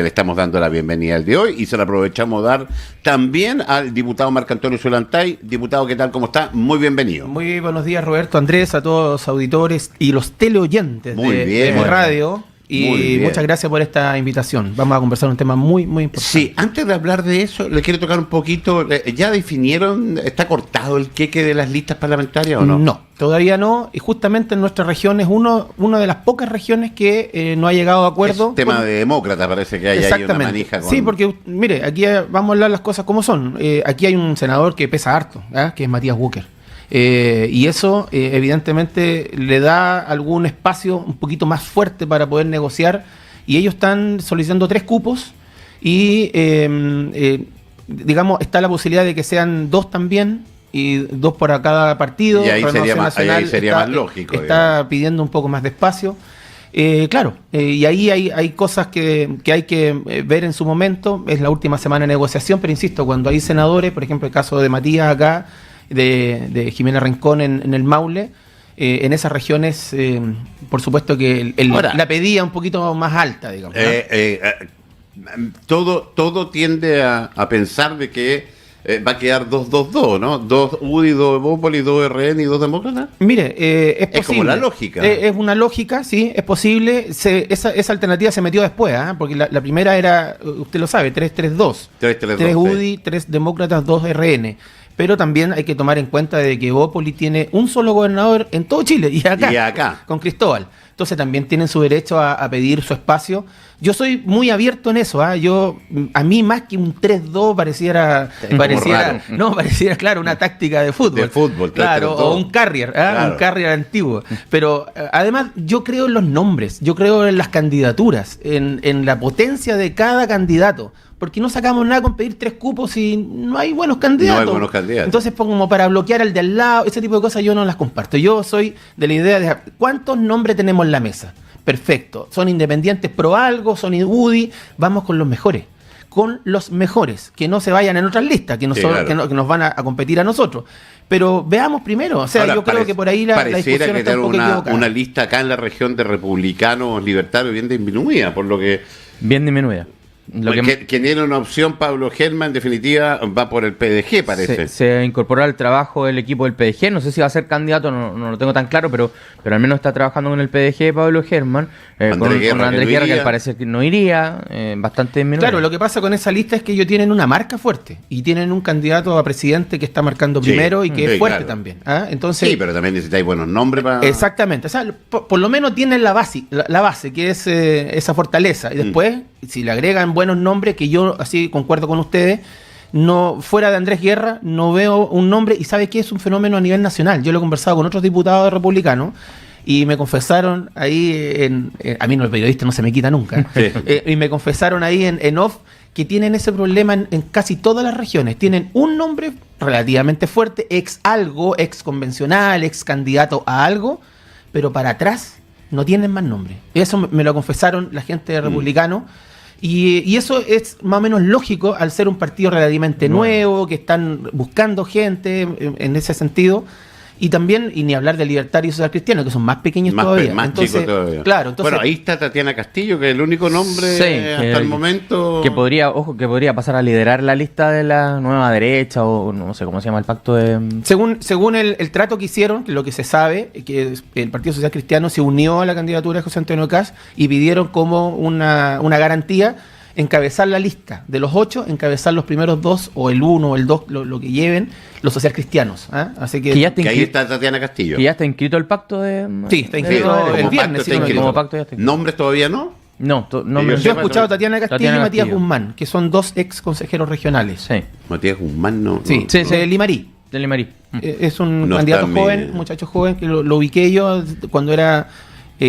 Le estamos dando la bienvenida al de hoy y se la aprovechamos dar también al diputado Marco Antonio Zulantay. Diputado, ¿qué tal? ¿Cómo está? Muy bienvenido. Muy buenos días, Roberto, Andrés, a todos los auditores y los teleoyentes de radio. Y muchas gracias por esta invitación. Vamos a conversar un tema muy importante. Sí, antes de hablar de eso, le quiero tocar un poquito. ¿Ya definieron, está cortado el queque de las listas parlamentarias o no? No, todavía no. Y justamente en nuestra región es una de las pocas regiones que no ha llegado a acuerdo. Es tema de demócrata, parece que hay ahí una manija con... Sí, porque, mire, aquí vamos a hablar las cosas como son. Aquí hay un senador que pesa harto, que es Matías Walker. Y eso evidentemente le da algún espacio un poquito más fuerte para poder negociar, y ellos están solicitando 3 cupos y digamos está la posibilidad de que sean 2 también y 2 para cada partido. Y ahí sería más lógico. Está pidiendo un poco más de espacio. Claro, y ahí hay cosas que hay que ver en su momento. Es la última semana de negociación, pero insisto, cuando hay senadores, por ejemplo el caso de Matías acá, de Jimena Rincón en el Maule, en esas regiones, por supuesto que la pedía un poquito más alta, digamos. Todo tiende a pensar de que va a quedar 2-2-2, ¿no? 2 UDI, 2 Evópolis, 2 RN y 2 Demócratas. Mire, es posible. Es como la lógica. Es una lógica, sí, es posible. Esa alternativa se metió después, porque la primera era, usted lo sabe, 3-3-2. 3 UDI, 3 Demócratas, 2 RN. Pero también hay que tomar en cuenta de que Evópolis tiene un solo gobernador en todo Chile, y acá. Con Cristóbal. Entonces también tienen su derecho a pedir su espacio. Yo soy muy abierto en eso. A mí más que un 3-2 pareciera, claro, una táctica de fútbol. De fútbol, claro, o un carrier, claro. Un carrier antiguo. Pero además yo creo en los nombres, yo creo en las candidaturas, en la potencia de cada candidato. Porque no sacamos nada con pedir 3 cupos si no hay buenos candidatos. Entonces, como para bloquear al de al lado, ese tipo de cosas yo no las comparto. Yo soy de la idea de ¿cuántos nombres tenemos en la mesa? Perfecto. Son independientes pro algo, son UDI, vamos con los mejores. Con los mejores, que no se vayan en otras listas, que nos van a competir a nosotros. Pero veamos primero, ahora, yo creo que por ahí la discusión está un poco equivocada. Una lista acá en la región de republicanos libertarios bien disminuida, por lo que... Bien disminuida. Quien era una opción, Pablo Germán, en definitiva, va por el PDG, parece. Se incorporó al trabajo el equipo del PDG. No sé si va a ser candidato, no lo tengo tan claro, pero al menos está trabajando con el PDG Pablo Germán. Con Andrés Guerra, que al parecer que no iría, bastante disminuido. Claro, lo que pasa con esa lista es que ellos tienen una marca fuerte y tienen un candidato a presidente que está marcando primero y que es fuerte también. Entonces, sí, pero también necesitáis buenos nombres para... Exactamente. O sea, por lo menos tienen la base, que es esa fortaleza. Y después, si le agregan buenos nombres, que yo así concuerdo con ustedes, no fuera de Andrés Guerra no veo un nombre, y sabe que es un fenómeno a nivel nacional. Yo lo he conversado con otros diputados republicanos y me confesaron ahí a mí no, el periodista no se me quita nunca, y me confesaron ahí en off que tienen ese problema en casi todas las regiones. Tienen un nombre relativamente fuerte, ex convencional, ex candidato a algo, pero para atrás no tienen más nombre. Eso me lo confesaron la gente de republicano. Y eso es más o menos lógico al ser un partido relativamente nuevo, que están buscando gente en ese sentido. Y también, y ni hablar de Libertario y Social Cristiano, que son más pequeños todavía. Más chicos todavía. Claro, entonces, bueno, ahí está Tatiana Castillo, que es el único nombre hasta el momento. Que podría pasar a liderar la lista de la nueva derecha, o no sé cómo se llama el pacto de... Según el trato que hicieron, lo que se sabe, que el Partido Social Cristiano se unió a la candidatura de José Antonio Kast y pidieron como una garantía encabezar la lista de los 8, encabezar los primeros 2 o el 1 o el 2, lo que lleven los socialcristianos. Así que ahí está Tatiana Castillo. Que ya está inscrito el pacto de... Sí, está inscrito el viernes. Como pacto ya está inscrito. ¿Nombres todavía no? No, yo he escuchado a Tatiana Castillo y Matías Guzmán, que son 2 ex consejeros regionales. Sí. Matías Guzmán no. Sí, de Limarí. De Limarí. Es un candidato joven, muchacho joven, que lo ubiqué yo cuando era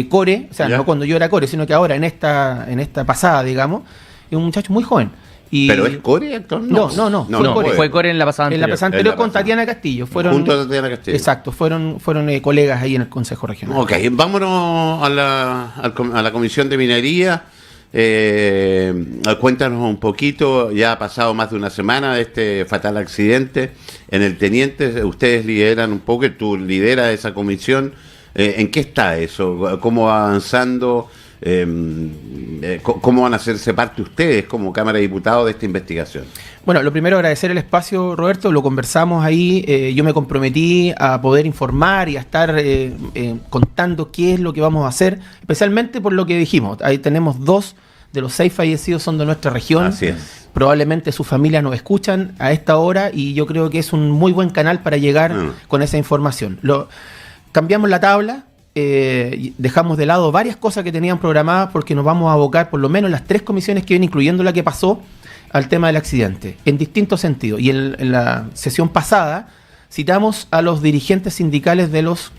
core, o sea, no cuando yo era core, sino que ahora en esta pasada, digamos. Es un muchacho muy joven. ¿Pero es core actor? No, fue core en la pasada anterior. En la pasada anterior con Tatiana Castillo. Junto a Tatiana Castillo. Exacto, fueron colegas ahí en el Consejo Regional. Ok, vámonos a la Comisión de Minería. Cuéntanos un poquito, ya ha pasado más de una semana de este fatal accidente en el Teniente. Ustedes lideran un poco, tú lideras esa comisión. ¿En qué está eso? ¿Cómo va avanzando? ¿Cómo van a hacerse parte ustedes como Cámara de Diputados de esta investigación? Bueno, lo primero, agradecer el espacio, Roberto, lo conversamos ahí, yo me comprometí a poder informar y a estar contando qué es lo que vamos a hacer, especialmente por lo que dijimos, ahí tenemos 2 de los 6 fallecidos son de nuestra región. Así es. Probablemente sus familias nos escuchan a esta hora y yo creo que es un muy buen canal para llegar con esa información. Cambiamos la tabla, dejamos de lado varias cosas que tenían programadas porque nos vamos a abocar por lo menos las 3 comisiones que vienen, incluyendo la que pasó, al tema del accidente, en distintos sentidos. Y en la sesión pasada citamos a los dirigentes sindicales de los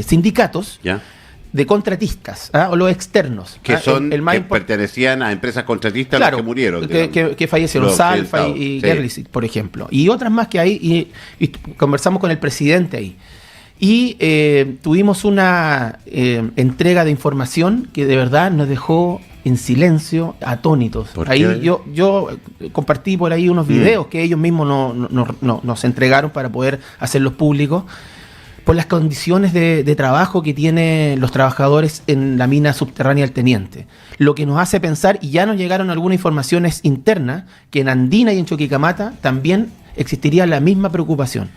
sindicatos, ¿ya?, de contratistas, o los externos. Que son que pertenecían a empresas contratistas, claro, las que murieron. Que fallecieron, Salfa y Gerlitz, por ejemplo. Y otras más que hay, y conversamos con el presidente ahí. Y tuvimos una entrega de información que de verdad nos dejó en silencio, atónitos. Ahí yo compartí por ahí unos videos que ellos mismos nos entregaron para poder hacerlos públicos, por las condiciones de trabajo que tienen los trabajadores en la mina subterránea del Teniente. Lo que nos hace pensar, y ya nos llegaron algunas informaciones internas, que en Andina y en Choquicamata también existiría la misma preocupación.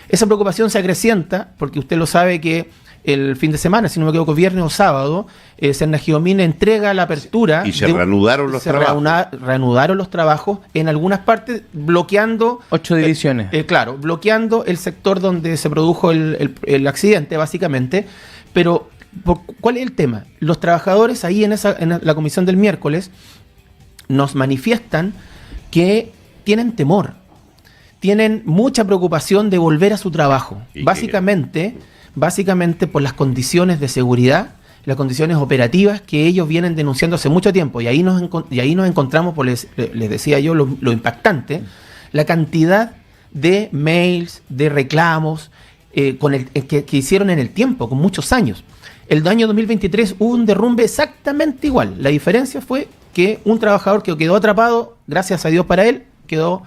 Esa preocupación se acrecienta porque usted lo sabe que el fin de semana, si no me equivoco, viernes o sábado, Cernagiomín entrega la apertura. Y se reanudaron los trabajos. Reanudaron los trabajos en algunas partes, bloqueando... 8 divisiones. Claro, bloqueando el sector donde se produjo el accidente, básicamente. Pero, ¿cuál es el tema? Los trabajadores ahí en la comisión del miércoles nos manifiestan que tienen temor, tienen mucha preocupación de volver a su trabajo. Básicamente por las condiciones de seguridad, las condiciones operativas que ellos vienen denunciando hace mucho tiempo. Y ahí nos encontramos, les decía yo, lo impactante, la cantidad de mails, de reclamos que hicieron en el tiempo, con muchos años. El año 2023 hubo un derrumbe exactamente igual. La diferencia fue que un trabajador que quedó atrapado, gracias a Dios para él, quedó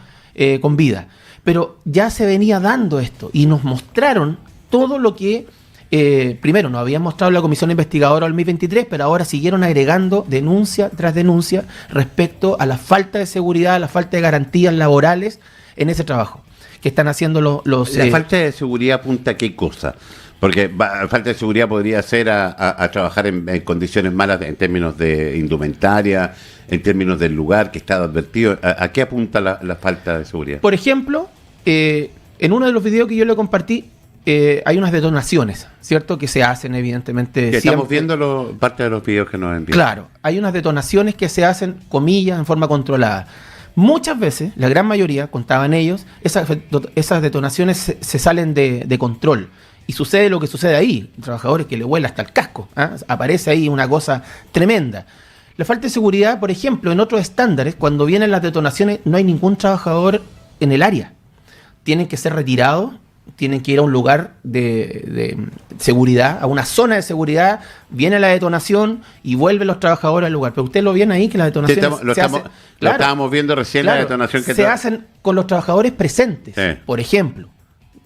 con vida. Pero ya se venía dando esto y nos mostraron todo lo que, primero, nos habían mostrado la Comisión Investigadora 2023, pero ahora siguieron agregando denuncia tras denuncia respecto a la falta de seguridad, a la falta de garantías laborales en ese trabajo que están haciendo los... ¿La falta de seguridad apunta a qué cosa? Porque falta de seguridad podría ser a trabajar en condiciones malas en términos de indumentaria, en términos del lugar que está advertido. ¿A qué apunta la falta de seguridad? Por ejemplo, en uno de los videos que yo le compartí, hay unas detonaciones, ¿cierto? Que se hacen, evidentemente. Que estamos viendo parte de los videos que nos envían. Claro, hay unas detonaciones que se hacen, comillas, en forma controlada. Muchas veces, la gran mayoría, contaban ellos, esas detonaciones se salen de control. Y sucede lo que sucede ahí, trabajadores que le vuela hasta el casco. Aparece ahí una cosa tremenda. La falta de seguridad, por ejemplo, en otros estándares, cuando vienen las detonaciones, no hay ningún trabajador en el área. Tienen que ser retirados, tienen que ir a un lugar de seguridad, a una zona de seguridad, viene la detonación y vuelven los trabajadores al lugar. Pero usted lo viene ahí, que la detonación lo estábamos viendo recién, claro, la detonación que se hacen con los trabajadores presentes, por ejemplo.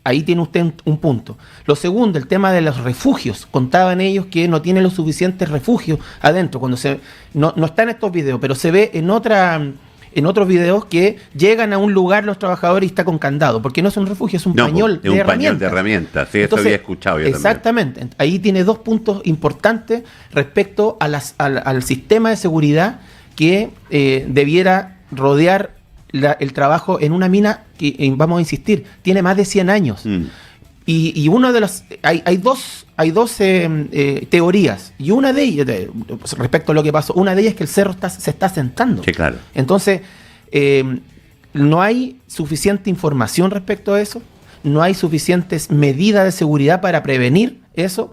Ahí tiene usted un punto. Lo segundo, el tema de los refugios. Contaban ellos que no tienen los suficientes refugios adentro. Cuando no está en estos videos, pero se ve en otros videos que llegan a un lugar los trabajadores y está con candado, porque no es un refugio, es un pañol de herramientas. Pañol de herramientas, sí, entonces, eso había escuchado yo exactamente, también. Ahí tiene 2 puntos importantes respecto al sistema de seguridad que debiera rodear el trabajo en una mina que, vamos a insistir, tiene más de 100 años. Y uno de los hay dos teorías, y una de ellas, respecto a lo que pasó, una de ellas es que el cerro se está asentando. Sí, claro. Entonces, no hay suficiente información respecto a eso, no hay suficientes medidas de seguridad para prevenir eso.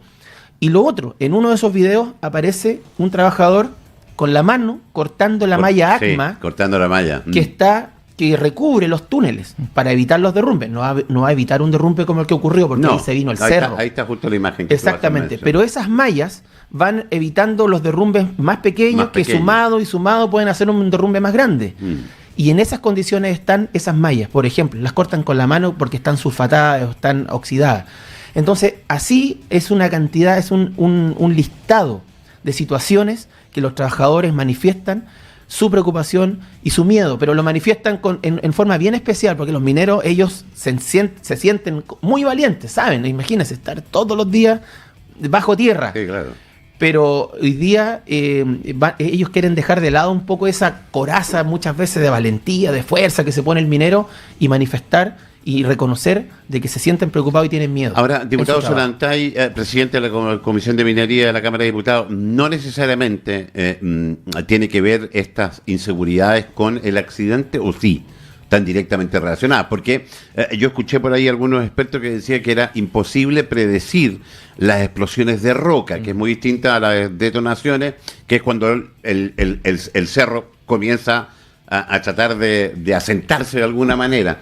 Y lo otro, en uno de esos videos aparece un trabajador con la mano cortando la malla ACMA. Sí, cortando la malla. Que recubre los túneles para evitar los derrumbes. No va a evitar un derrumbe como el que ocurrió, porque ahí se vino el cerro. Ahí está justo la imagen. Exactamente, pero esas mallas van evitando los derrumbes más pequeños, que sumado pueden hacer un derrumbe más grande. Y en esas condiciones están esas mallas. Por ejemplo, las cortan con la mano porque están sulfatadas o están oxidadas. Entonces, así es una cantidad, es un listado de situaciones que los trabajadores manifiestan su preocupación y su miedo, pero lo manifiestan en forma bien especial, porque los mineros, ellos se sienten muy valientes, ¿saben? Imagínense estar todos los días bajo tierra. Sí, claro. Pero hoy día ellos quieren dejar de lado un poco esa coraza muchas veces de valentía, de fuerza que se pone el minero y manifestar y reconocer de que se sienten preocupados y tienen miedo. Ahora, diputado Solantay, presidente de la Comisión de Minería de la Cámara de Diputados, no necesariamente tiene que ver estas inseguridades con el accidente, o sí, tan directamente relacionadas, porque yo escuché por ahí algunos expertos que decían que era imposible predecir las explosiones de roca, que es muy distinta a las detonaciones, que es cuando el cerro comienza a tratar de asentarse de alguna manera.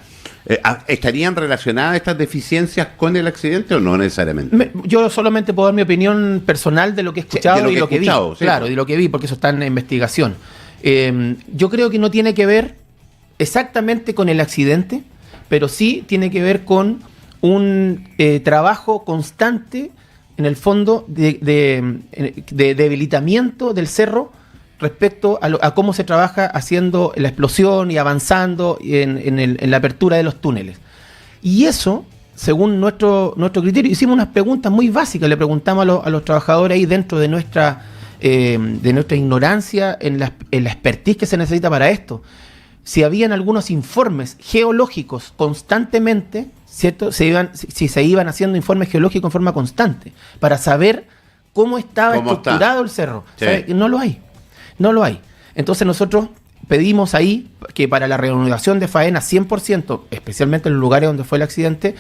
¿Estarían relacionadas estas deficiencias con el accidente o no necesariamente? Yo solamente puedo dar mi opinión personal de lo que he escuchado y lo que vi. Claro, de lo que vi, porque eso está en investigación. Yo creo que no tiene que ver exactamente con el accidente, pero sí tiene que ver con un trabajo constante, en el fondo, de debilitamiento del cerro respecto a cómo se trabaja haciendo la explosión y avanzando en la apertura de los túneles. Y eso, según nuestro criterio, hicimos unas preguntas muy básicas, le preguntamos a los trabajadores ahí dentro de nuestra ignorancia en la expertise que se necesita para esto, si habían algunos informes geológicos constantemente, ¿cierto? Si se iban haciendo informes geológicos en forma constante, para saber cómo estaba estructurado el cerro. Sí. No lo hay. No lo hay. Entonces nosotros pedimos ahí que para la reanudación de faena 100%, especialmente en los lugares donde fue el accidente,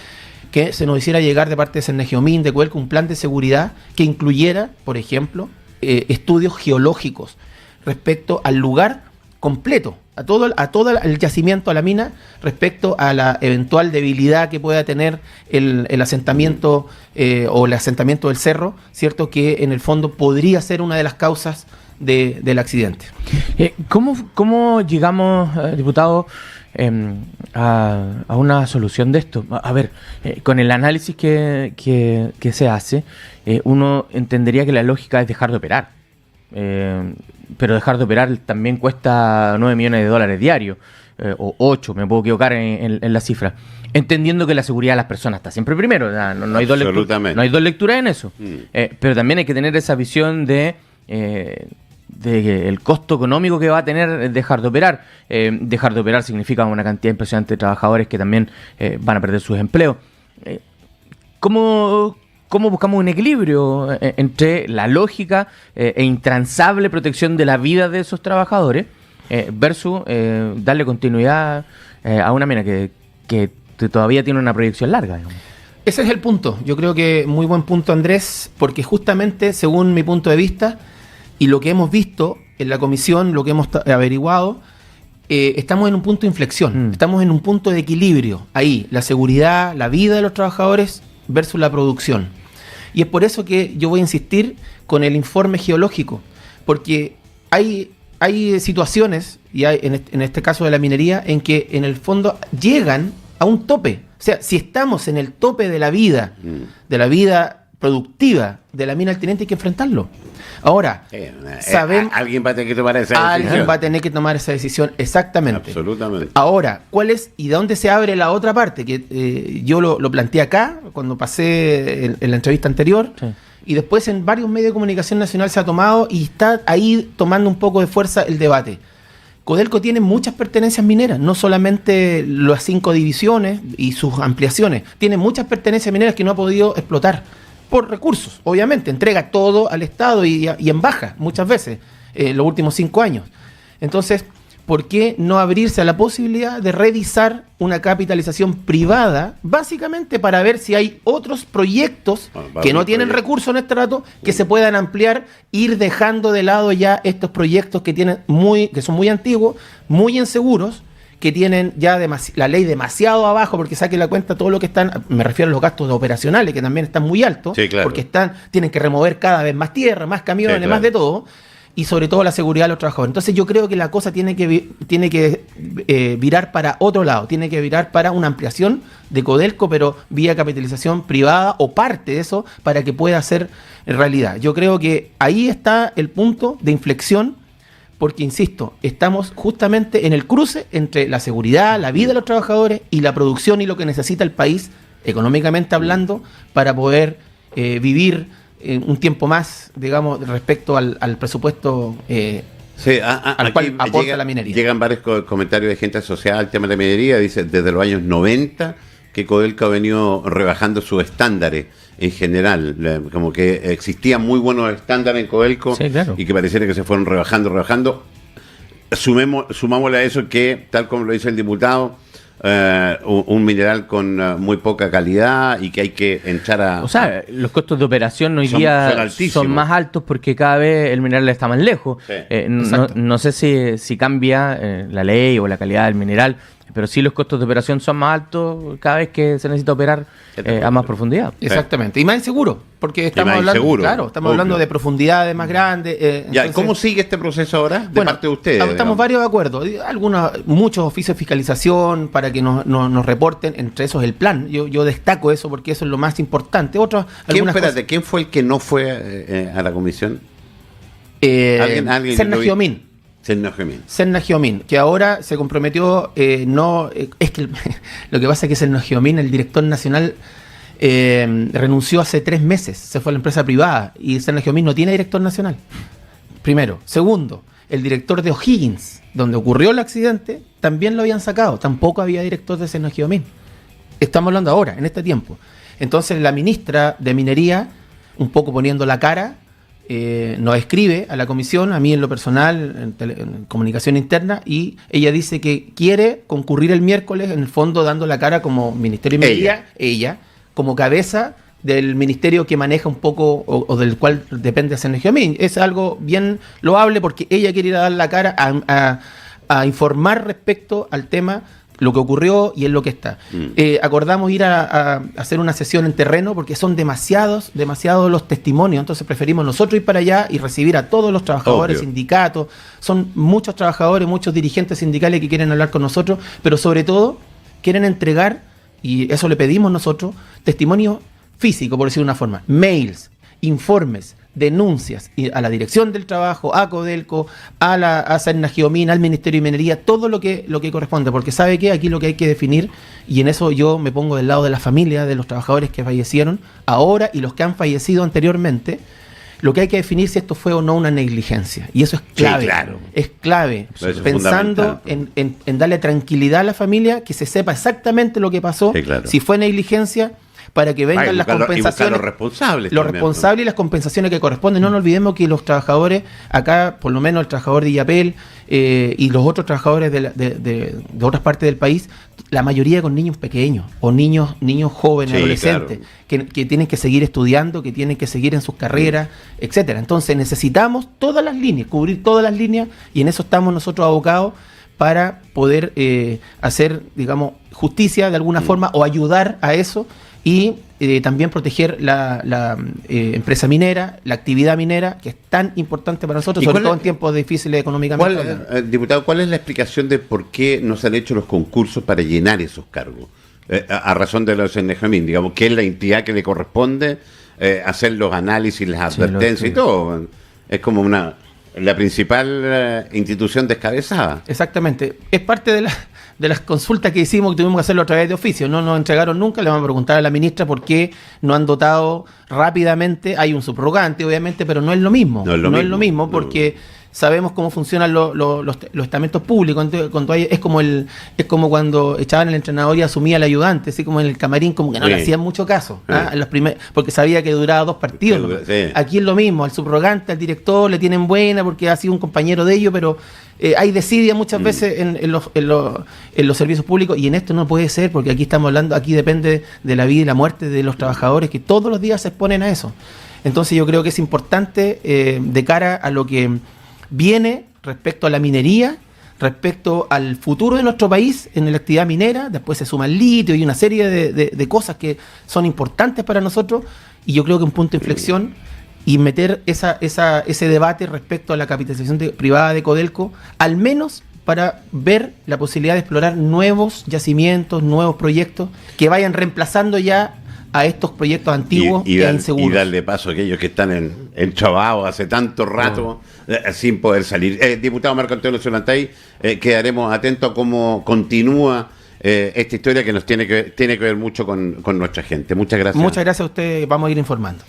que se nos hiciera llegar de parte de Cernegiomín, de Codelco, un plan de seguridad que incluyera, por ejemplo, estudios geológicos respecto al lugar completo, a todo el yacimiento, a la mina, respecto a la eventual debilidad que pueda tener el asentamiento o el asentamiento del cerro, ¿cierto? Que en el fondo podría ser una de las causas del accidente. ¿Cómo llegamos, diputado, a una solución de esto? A ver, con el análisis que se hace, uno entendería que la lógica es dejar de operar. Pero dejar de operar también cuesta $9 millones diarios, o 8, me puedo equivocar en la cifra. Entendiendo que la seguridad de las personas está siempre primero, no hay dos lecturas en eso. Pero también hay que tener esa visión de el costo económico que va a tener dejar de operar. Dejar de operar significa una cantidad impresionante de trabajadores que también van a perder sus empleos. ¿Cómo buscamos un equilibrio entre la lógica e intransable protección de la vida de esos trabajadores versus darle continuidad a una mina que todavía tiene una proyección larga, digamos? Ese es el punto. Yo creo que muy buen punto, Andrés, porque justamente, según mi punto de vista y lo que hemos visto en la comisión, lo que hemos averiguado, estamos en un punto de inflexión, estamos en un punto de equilibrio. Ahí, la seguridad, la vida de los trabajadores versus la producción. Y es por eso que yo voy a insistir con el informe geológico, porque hay situaciones, y en este caso de la minería, en que en el fondo llegan a un tope. O sea, si estamos en el tope de la vida productiva de la mina del Teniente, hay que enfrentarlo. Ahora, alguien va a tener que tomar esa decisión. Alguien va a tener que tomar esa decisión, exactamente. Absolutamente. Ahora, ¿cuál es y de dónde se abre la otra parte? Que yo lo planteé acá, cuando pasé en la entrevista anterior, sí. Y después en varios medios de comunicación nacional se ha tomado y está ahí tomando un poco de fuerza el debate. Codelco tiene muchas pertenencias mineras, no solamente las 5 divisiones y sus ampliaciones, tiene muchas pertenencias mineras que no ha podido explotar por recursos, obviamente, entrega todo al Estado y en baja muchas veces, los últimos 5 años. Entonces, ¿por qué no abrirse a la posibilidad de revisar una capitalización privada, básicamente para ver si hay otros proyectos que no tienen recursos en este rato, que se puedan ampliar, ir dejando de lado ya estos proyectos que son muy antiguos, muy inseguros, que tienen ya la ley demasiado abajo, porque saque la cuenta todo lo que están, me refiero a los gastos operacionales, que también están muy altos, sí, claro. Porque tienen que remover cada vez más tierra, más camiones, sí, claro. Más de todo. y sobre todo la seguridad de los trabajadores. Entonces yo creo que la cosa tiene que virar para otro lado, tiene que virar para una ampliación de Codelco, pero vía capitalización privada o parte de eso para que pueda ser realidad. Yo creo que ahí está el punto de inflexión, porque, insisto, estamos justamente en el cruce entre la seguridad, la vida de los trabajadores y la producción y lo que necesita el país, económicamente hablando, para poder vivir un tiempo más, digamos, respecto al presupuesto sí, al cual aporta la minería. Llegan varios comentarios de gente asociada al tema de la minería. Dice, desde los años 90 que Codelco ha venido rebajando sus estándares en general, como que existían muy buenos estándares en Codelco, sí, claro, y que pareciera que se fueron rebajando. Sumámosle a eso que, tal como lo dice el diputado, un mineral con muy poca calidad y que hay que echar a... O sea, los costos de operación hoy día son más altos porque cada vez el mineral está más lejos. Sí, no sé si cambia la ley o la calidad del mineral, pero sí los costos de operación son más altos cada vez que se necesita operar a más profundidad. Exactamente. Y más inseguro, porque estamos hablando, inseguro, claro, estamos hablando de profundidades más grandes. Entonces, ¿cómo sigue este proceso ahora de parte de ustedes? Estamos varios de acuerdo. Muchos oficios de fiscalización para que nos reporten, entre esos el plan. Yo destaco eso porque eso es lo más importante. ¿Quién fue el que no fue a la comisión? Serna Giomín. Serna Giomín, que ahora se comprometió, es que lo que pasa es que Serna Giomín, el director nacional, renunció hace 3 meses, se fue a la empresa privada y Serna Giomín no tiene director nacional, primero. Segundo, el director de O'Higgins, donde ocurrió el accidente, también lo habían sacado, tampoco había director de Serna Giomín. Estamos hablando ahora, en este tiempo. Entonces la ministra de Minería, un poco poniendo la cara, nos escribe a la comisión, a mí en lo personal, en comunicación interna, y ella dice que quiere concurrir el miércoles, en el fondo dando la cara como Ministerio de Minería, ella como cabeza del ministerio que maneja un poco o del cual depende Serna Giomín. Es algo bien loable porque ella quiere ir a dar la cara a informar respecto al tema, lo que ocurrió y en lo que está. Acordamos ir a hacer una sesión en terreno porque son demasiados los testimonios, entonces preferimos nosotros ir para allá y recibir a todos los trabajadores, sindicatos. Son muchos trabajadores, muchos dirigentes sindicales que quieren hablar con nosotros, pero sobre todo quieren entregar, y eso le pedimos nosotros, testimonio físico, por decirlo de una forma, mails, informes, denuncias a la Dirección del Trabajo, a Codelco, a Serna Giomín, al Ministerio de Minería, todo lo que corresponde, porque sabe que aquí lo que hay que definir, y en eso yo me pongo del lado de la familia, de los trabajadores que fallecieron ahora y los que han fallecido anteriormente, lo que hay que definir si esto fue o no una negligencia, y eso es clave. Sí, claro. Es clave, pensando en darle tranquilidad a la familia, que se sepa exactamente lo que pasó, sí, claro, si fue negligencia, para que vengan las compensaciones, los responsables y las compensaciones que corresponden. No nos olvidemos que los trabajadores, acá por lo menos el trabajador de Illapel y los otros trabajadores de otras partes del país, la mayoría con niños pequeños o niños jóvenes, sí, adolescentes, claro, que tienen que seguir estudiando, que tienen que seguir en sus carreras, etcétera. Entonces necesitamos todas las líneas, cubrir todas las líneas, y en eso estamos nosotros abocados para poder hacer, digamos, justicia de alguna forma o ayudar a eso. Y también proteger la empresa minera, la actividad minera, que es tan importante para nosotros, sobre todo en tiempos difíciles económicamente. Diputado, ¿cuál es la explicación de por qué no se han hecho los concursos para llenar esos cargos? A razón de los Serna Giomín, digamos, que es la entidad que le corresponde hacer los análisis, las advertencias y todo. Es como la principal institución descabezada. Exactamente. Es parte de las consultas que hicimos, que tuvimos que hacerlo a través de oficio. No nos entregaron nunca. Le vamos a preguntar a la ministra por qué no han dotado rápidamente. Hay un subrogante, obviamente, pero no es lo mismo. No es lo mismo porque sabemos cómo funcionan los estamentos públicos. Entonces, es como cuando echaban el entrenador y asumía el ayudante, así como en el camarín, como que no le hacían mucho caso, porque sabía que duraba 2 partidos. Sí. Aquí es lo mismo, al subrogante, al director le tienen buena porque ha sido un compañero de ellos, pero hay desidia muchas veces en los servicios públicos, y en esto no puede ser, porque aquí estamos hablando, aquí depende de la vida y la muerte de los trabajadores que todos los días se exponen a eso. Entonces yo creo que es importante de cara a lo que viene respecto a la minería, respecto al futuro de nuestro país en la actividad minera. Después se suma el litio y una serie de cosas que son importantes para nosotros, y yo creo que un punto de inflexión y meter ese debate respecto a la capitalización privada de Codelco, al menos para ver la posibilidad de explorar nuevos yacimientos, nuevos proyectos que vayan reemplazando ya a estos proyectos antiguos e inseguros. Y darle paso a aquellos que están enchavados hace tanto rato sin poder salir. Diputado Marco Antonio Solantay, quedaremos atentos a cómo continúa esta historia que nos tiene que ver mucho con nuestra gente. Muchas gracias. Muchas gracias a usted, vamos a ir informando.